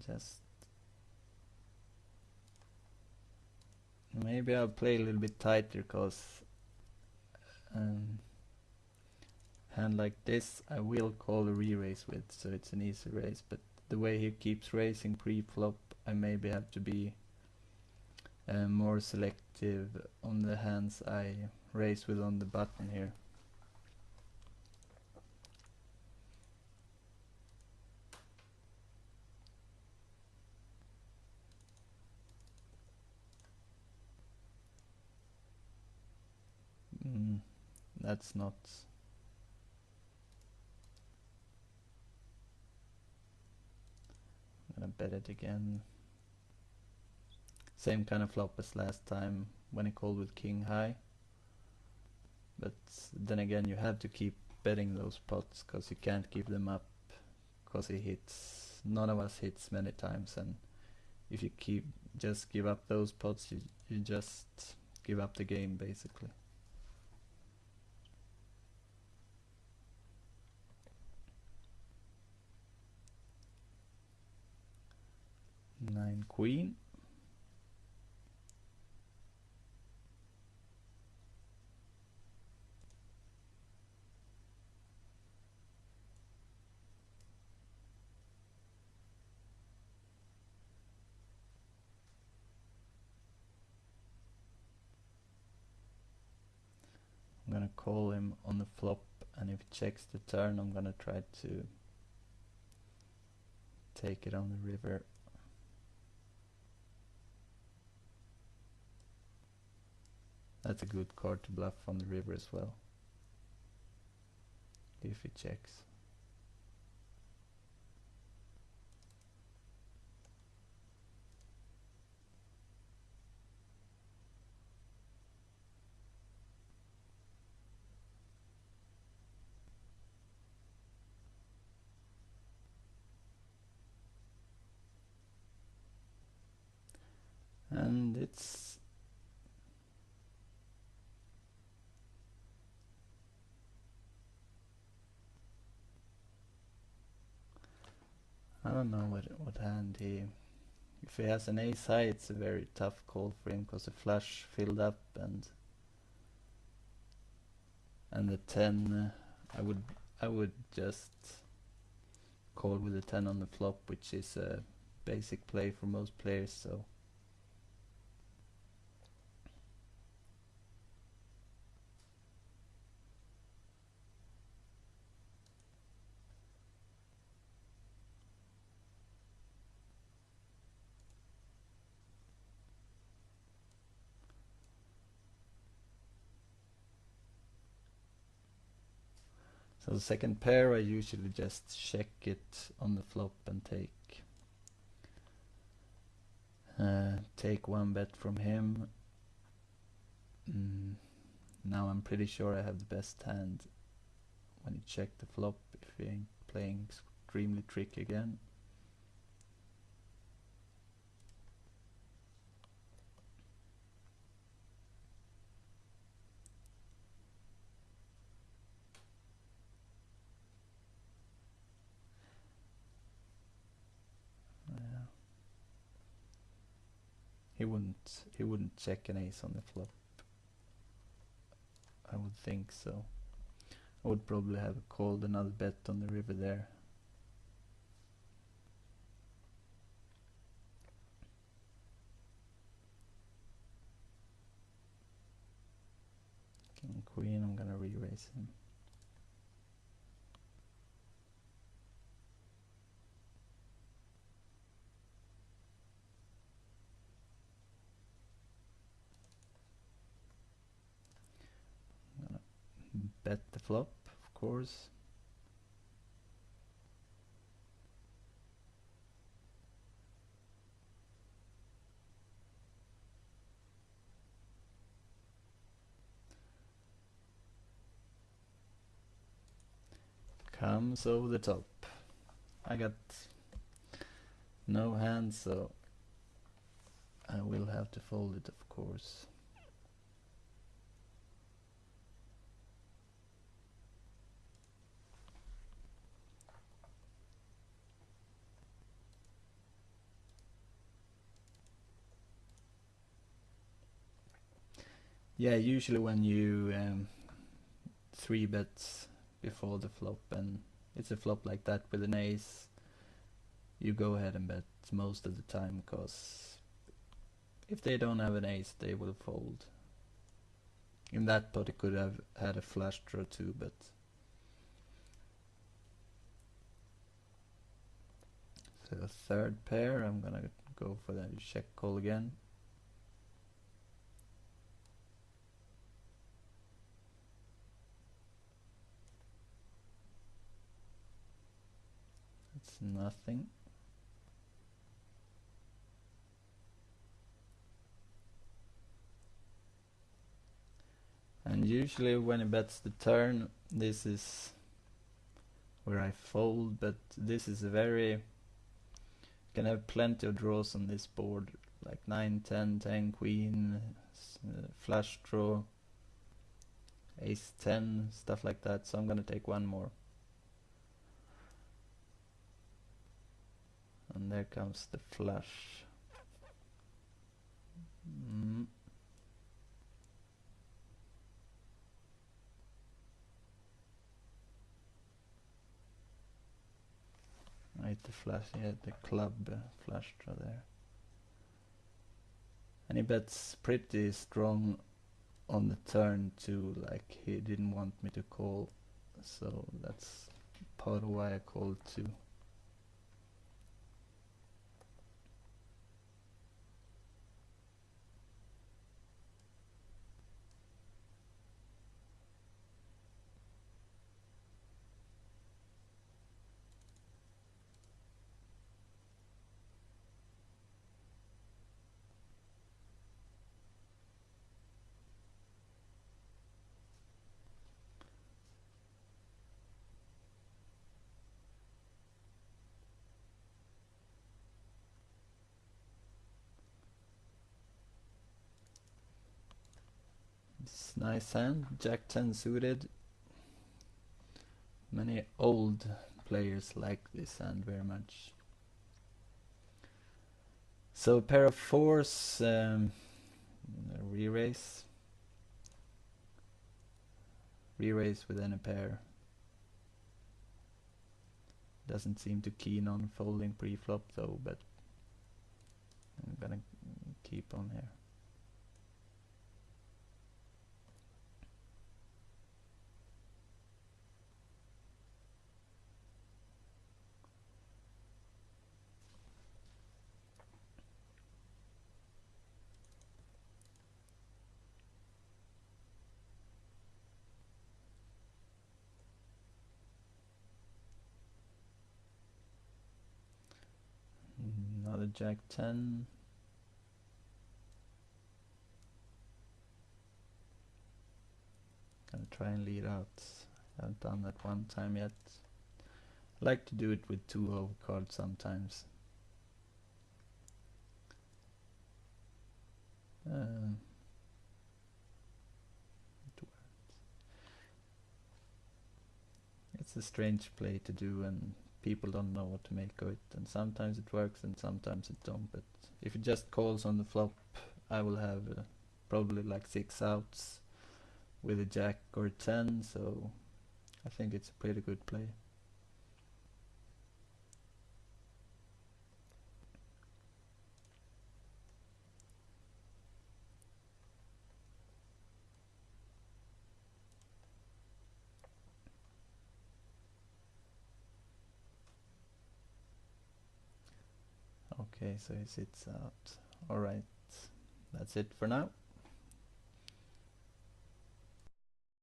Just maybe I'll play a little bit tighter, because hand like this I will call a re-raise with, so it's an easy raise. But the way he keeps raising pre-flop, I maybe have to be more selective on the hands I raise with on the button here. That's not. I'm gonna bet it again. Same kind of flop as last time when he called with king high. But then again, you have to keep betting those pots, because you can't give them up, because he hits. None of us hits many times, and if you just give up those pots, you just give up the game basically. Nine queen. I'm gonna call him on the flop, and if he checks the turn, I'm gonna try to take it on the river. That's a good card to bluff on the river as well, if he checks. And it's I don't know what hand he. If he has an ace high, it's a very tough call for him, because the flush filled up, and the 10. I would just call with the 10 on the flop, which is a basic play for most players. So. So the second pair, I usually just check it on the flop and take one bet from him. Now I'm pretty sure I have the best hand when he checked the flop, if he ain't playing extremely tricky again. He wouldn't check an ace on the flop, I would think so. I would probably have called another bet on the river there. King queen, I'm gonna re-raise him. Bet the flop, of course. Comes over the top. I got no hand, so I will have to fold it, of course. Yeah, usually when you 3 bets before the flop and it's a flop like that with an ace, you go ahead and bet most of the time, because if they don't have an ace they will fold. In that pot it could have had a flush draw too, but so third pair I'm gonna go for the check call again. It's nothing. And usually when he bets the turn, this is where I fold, but this is a very, can have plenty of draws on this board, like 9, 10, 10, queen, flush draw, ace 10, stuff like that, so I'm gonna take one more. And there comes the flush. I hit the flush, yeah, the club flush draw there. And he bets pretty strong on the turn too, like he didn't want me to call, so that's part of why I called too. It's nice hand, Jack 10 suited. Many old players like this hand very much. So a pair of fours, re-raise. Re-raise with any pair. Doesn't seem too keen on folding pre-flop though, but I'm gonna keep on here. Another Jack 10. Gonna try and lead out. Haven't done that one time yet. I like to do it with 2 overcards sometimes. It's a strange play to do and people don't know what to make of it, and sometimes it works and sometimes it don't, but if it just calls on the flop I will have probably like 6 outs with a jack or a 10, so I think it's a pretty good play. Okay, so he sits out. Alright, that's it for now.